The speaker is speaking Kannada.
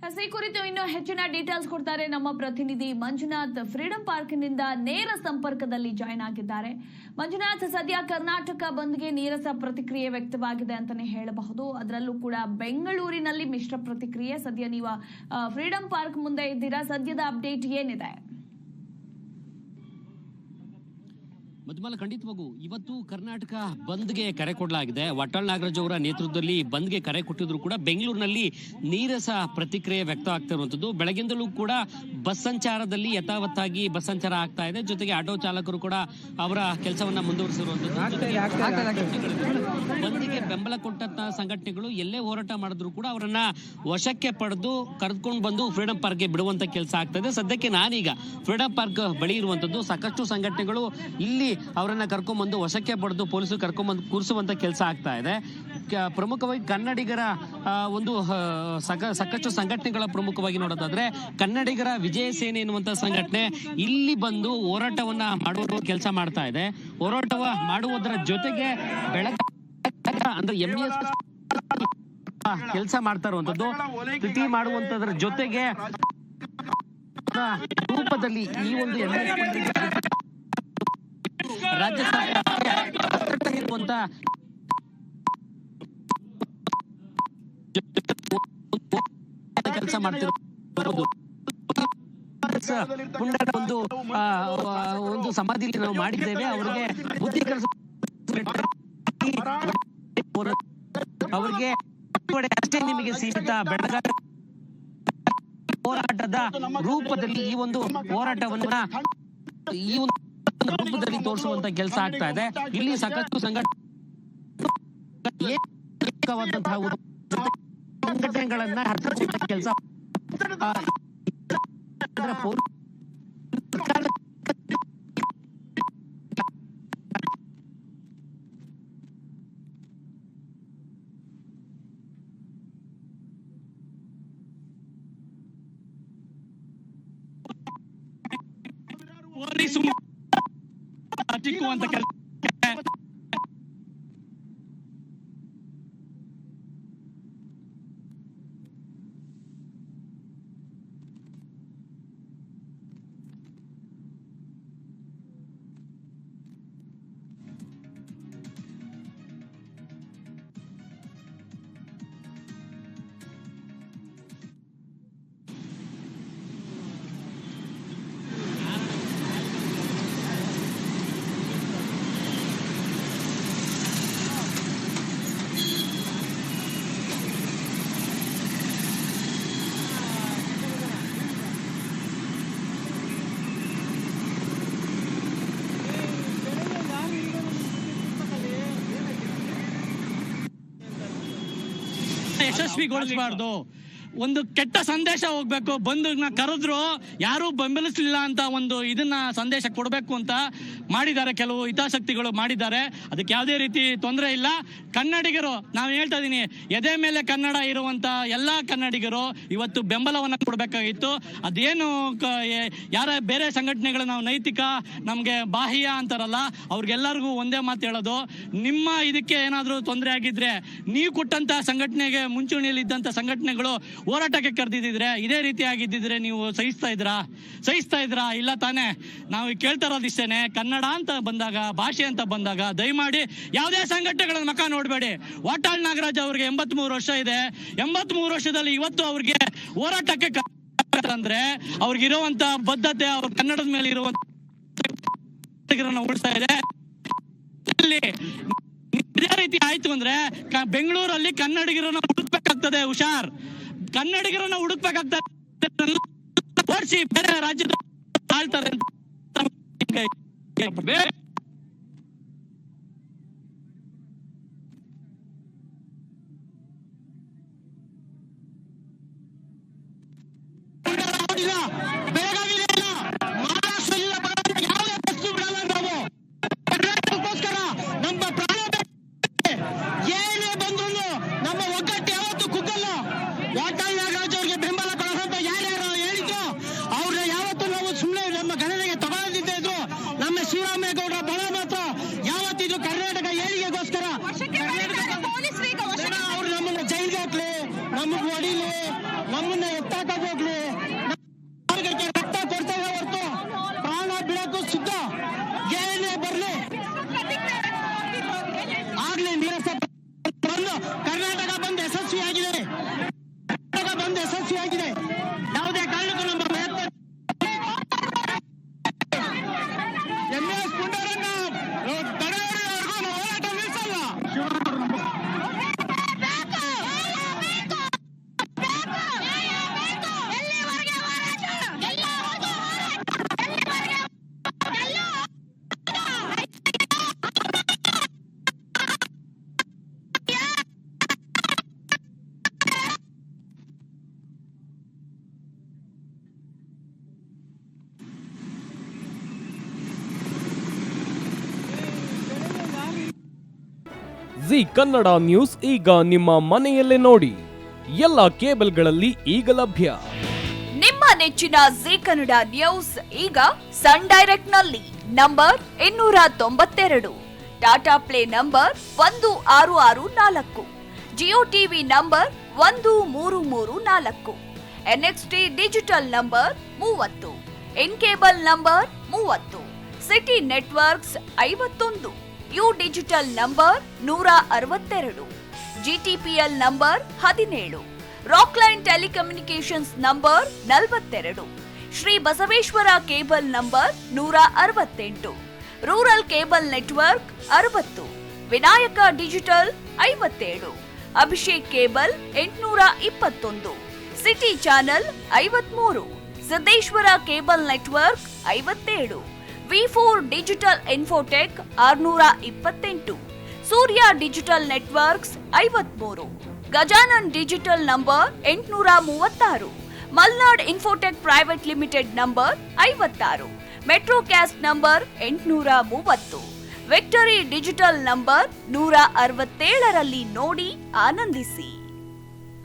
ಈ ಕುರಿತು ಇನ್ನು ಹೆಚ್ಚಿನ ಡೀಟೇಲ್ಸ್ ಕೊಡ್ತಾರೆ ನಮ್ಮ ಪ್ರತಿನಿಧಿ ಮಂಜುನಾಥ್. ಫ್ರೀಡಂ ಪಾರ್ಕ್ನಿಂದ ನೇರ ಸಂಪರ್ಕದಲ್ಲಿ ಜಾಯ್ನ್ ಆಗಿದ್ದಾರೆ. ಮಂಜುನಾಥ್, ಸದ್ಯ ಕರ್ನಾಟಕ ಬಂದ್ಗೆ ನೀರಸ ಪ್ರತಿಕ್ರಿಯೆ ವ್ಯಕ್ತವಾಗಿದೆ ಅಂತಾನೆ ಹೇಳಬಹುದು. ಅದರಲ್ಲೂ ಕೂಡ ಬೆಂಗಳೂರಿನಲ್ಲಿ ಮಿಶ್ರ ಪ್ರತಿಕ್ರಿಯೆ. ಸದ್ಯ ನೀವು ಫ್ರೀಡಂ ಪಾರ್ಕ್ ಮುಂದೆ ಇದ್ದೀರಾ, ಸದ್ಯದ ಅಪ್ಡೇಟ್ ಏನಿದೆ? ಮಧುಮಾಲ, ಖಂಡಿತವಾಗೂ ಇವತ್ತು ಕರ್ನಾಟಕ ಬಂದ್ಗೆ ಕರೆ ಕೊಡಲಾಗಿದೆ. ವಾಟಾಳ್ ನಾಗರಾಜ್ ಅವರ ನೇತೃತ್ವದಲ್ಲಿ ಬಂದ್ಗೆ ಕರೆ ಕೊಟ್ಟಿದ್ರು ಕೂಡ ಬೆಂಗಳೂರಿನಲ್ಲಿ ನೀರಸ ಪ್ರತಿಕ್ರಿಯೆ ವ್ಯಕ್ತ ಆಗ್ತಿರುವಂತದ್ದು. ಬೆಳಗಿಂದಲೂ ಕೂಡ ಬಸ್ ಸಂಚಾರದಲ್ಲಿ ಯಥಾವತ್ತಾಗಿ ಬಸ್ ಸಂಚಾರ ಆಗ್ತಾ ಇದೆ. ಜೊತೆಗೆ ಆಟೋ ಚಾಲಕರು ಕೂಡ ಅವರ ಕೆಲಸವನ್ನ ಮುಂದುವರಿಸಿರುವಂತದ್ದು. ಬಂದ್ಗೆ ಬೆಂಬಲ ಕೊಟ್ಟಂತ ಸಂಘಟನೆಗಳು ಎಲ್ಲೇ ಹೋರಾಟ ಮಾಡಿದ್ರು ಕೂಡ ಅವರನ್ನ ವಶಕ್ಕೆ ಪಡೆದು ಕರೆದುಕೊಂಡು ಬಂದು ಫ್ರೀಡಂ ಪಾರ್ಕ್ಗೆ ಬಿಡುವಂತ ಕೆಲಸ ಆಗ್ತಾ ಇದೆ. ಸದ್ಯಕ್ಕೆ ನಾನೀಗ ಫ್ರೀಡಂ ಪಾರ್ಕ್ ಬಳಿ ಇರುವಂತದ್ದು. ಸಾಕಷ್ಟು ಸಂಘಟನೆಗಳು ಇಲ್ಲಿ ಅವರನ್ನ ಕರ್ಕೊಂಡ್ಬಂದು ವಶಕ್ಕೆ ಪಡೆದು ಪೊಲೀಸರು ಕರ್ಕೊಂಡ್ಬಂದು ಕೂರಿಸುವಂತ ಕೆಲಸ ಆಗ್ತಾ ಇದೆ. ಪ್ರಮುಖವಾಗಿ ಕನ್ನಡಿಗರ ಒಂದು ಸಾಕಷ್ಟು ಸಂಘಟನೆಗಳ ಪ್ರಮುಖವಾಗಿ ನೋಡೋದಾದ್ರೆ ಕನ್ನಡಿಗರ ವಿಜಯ ಸೇನೆ ಎನ್ನುವಂತ ಸಂಘಟನೆ ಇಲ್ಲಿ ಬಂದು ಹೋರಾಟವನ್ನ ಮಾಡುವ ಕೆಲಸ ಮಾಡ್ತಾ ಇದೆ. ಹೋರಾಟ ಮಾಡುವುದರ ಜೊತೆಗೆ ಅಂದ್ರೆ MES ಕೆಲಸ ಮಾಡ್ತಾ ಇರುವಂತದ್ದು, ಸ್ಥಿತಿ ಮಾಡುವಂತದ್ರ ಜೊತೆಗೆ ರೂಪದಲ್ಲಿ ಈ ಒಂದು ರಾಜ್ಯ ಸರ್ಕಾರ ಇರುವಂತ ಕೆಲಸ ಮಾಡ್ತಿರೋದು. ಒಂದು ಸಮಾಧಿಯಲ್ಲಿ ನಾವು ಮಾಡಿದ್ದೇವೆ. ಅವರಿಗೆ ಬುದ್ಧಿ ಕೆಲಸ ಅವರಿಗೆ ಅಷ್ಟೇ ನಿಮಗೆ ಸೀಮಿತ ಬೆಳಗಾವಿ ಹೋರಾಟದ ರೂಪದಲ್ಲಿ ಈ ಒಂದು ಹೋರಾಟವನ್ನ ಈ ಒಂದು ರೂಪದಲ್ಲಿ ತೋರಿಸುವಂತ ಕೆಲಸ ಆಗ್ತಾ ಇದೆ. ಇಲ್ಲಿ ಸಾಕಷ್ಟು ಸಂಘಟನೆಗಳನ್ನ ಹತ್ತಿರ ಕೆಲಸ ಅಂತ ಕೆಲಸ ಯಶಸ್ವಿಗೊಳಿಸಬಾರ್ದು. ಒಂದು ಕೆಟ್ಟ ಸಂದೇಶ ಹೋಗ್ಬೇಕು. ಬಂದು ಕರೆದ್ರು ಯಾರು ಬೆಂಬಲಿಸಲಿಲ್ಲ ಅಂತ ಒಂದು ಇದನ್ನ ಸಂದೇಶ ಕೊಡಬೇಕು ಅಂತ ಮಾಡಿದ್ದಾರೆ, ಕೆಲವು ಹಿತಾಸಕ್ತಿಗಳು ಮಾಡಿದ್ದಾರೆ. ಅದಕ್ಕೆ ಯಾವುದೇ ರೀತಿ ತೊಂದರೆ ಇಲ್ಲ. ಕನ್ನಡಿಗರು, ನಾನು ಹೇಳ್ತಾ ಇದ್ದೀನಿ, ಎದೆ ಮೇಲೆ ಕನ್ನಡ ಇರುವಂತ ಎಲ್ಲಾ ಕನ್ನಡಿಗರು ಇವತ್ತು ಬೆಂಬಲವನ್ನ ಕೊಡಬೇಕಾಗಿತ್ತು. ಅದೇನು ಯಾರ ಬೇರೆ ಸಂಘಟನೆಗಳು ನಾವು ನೈತಿಕ ನಮ್ಗೆ ಬಾಹ್ಯ ಅಂತಾರಲ್ಲ, ಅವ್ರಿಗೆಲ್ಲರಿಗೂ ಒಂದೇ ಮಾತು ಹೇಳೋದು, ನಿಮ್ಮ ಇದಕ್ಕೆ ಏನಾದ್ರೂ ತೊಂದರೆ ಆಗಿದ್ರೆ ನೀವು ಕೊಟ್ಟಂತ ಸಂಘಟನೆಗೆ ಮುಂಚೂಣಿಯಲ್ಲಿ ಇದ್ದಂತ ಸಂಘಟನೆಗಳು ಹೋರಾಟಕ್ಕೆ ಕರೆದಿದ್ರೆ ಇದೇ ರೀತಿ ಆಗಿದ್ದಿದ್ರೆ ನೀವು ಸಹಿಸ್ತಾ ಇದ್ರಾ? ಇಲ್ಲ ತಾನೇ? ನಾವು ಕೇಳ್ತಾ ಇರೋದಿಷ್ಟೇನೆ, ಕನ್ನಡ ಅಂತ ಬಂದಾಗ, ಭಾಷೆ ಅಂತ ಬಂದಾಗ ದಯಮಾಡಿ ಯಾವುದೇ ಸಂಘಟನೆಗಳ ಮಕ ನೋಡಬೇಡಿ. ವಾಟಾಳ್ ನಾಗರಾಜ್ ಅವ್ರಿಗೆ 83 ವರ್ಷ ಇದೆ. 83 ವರ್ಷದಲ್ಲಿ ಇವತ್ತು ಅವ್ರಿಗೆ ಹೋರಾಟಕ್ಕೆ ಅಂದ್ರೆ ಅವ್ರಿಗಿರುವಂತ ಬದ್ಧತೆ, ಅವ್ರ ಕನ್ನಡದ ಮೇಲೆ ಇರುವಂತ ಉಳಿಸ್ತಾ ಇದೆ. ಇದೇ ರೀತಿ ಆಯ್ತು ಅಂದ್ರೆ ಬೆಂಗಳೂರಲ್ಲಿ ಕನ್ನಡಿಗರನ್ನ ಹುಡುಕ್ಬೇಕಾಗ್ತದೆ. ಹುಷಾರ್, ಕನ್ನಡಿಗರನ್ನ ಹುಡುಕ್ಬೇಕಾಗ್ತದೆ. ಓಡಿಸಿ ಬೇರೆ ರಾಜ್ಯದ ಆಳ್ತಾರೆ. ಶಿವರಾಮೇಗೌಡ ಬಂದ್ ಯಶಸ್ವಿಯಾಗಿದೆ. ಯಾವುದೇ ಕಾರಣಕ್ಕೂ ನಮ್ಮ ಪ್ರಯತ್ನ MS ಪುಂಡರನ್ನ ತಡೆಯುವವರೆಗೂ ನಾವು ಹೋರಾಟ ನಿಲ್ಲಿಸಲ್ಲ. ಜಿ ಕನ್ನಡ ನ್ಯೂಸ್ ಈಗ ನಿಮ್ಮ ಮನೆಯಲ್ಲೇ ನೋಡಿ. ಎಲ್ಲ ಕೇಬಲ್ಗಳಲ್ಲಿ ಈಗ ಲಭ್ಯ. ನಿಮ್ಮ ನೆಚ್ಚಿನ ಜಿ ಕನ್ನಡ ನ್ಯೂಸ್ ಈಗ ಸನ್ ಡೈರೆಕ್ಟ್ ನಲ್ಲಿ number 292, Tata play number 1664, Jio TV number 1334, NXT digital number 30, in cable number 30, city networks 51, U digital number 162, GTPL number 17, Rockline telecommunications number 42, Shri Basaveshwara cable number 168, rural cable network 60, Vinayaka digital 57, Abhishek cable 821, city channel 53, Siddeshwara cable network 57, V4 digital Infotech 628, Surya digital networks 53, Gajanan digital number 836, Malnad infotech private limited number 56, Metrocast number 830, Victory digital number 167ರಲ್ಲಿ ನೋಡಿ ಆನಂದಿಸಿ.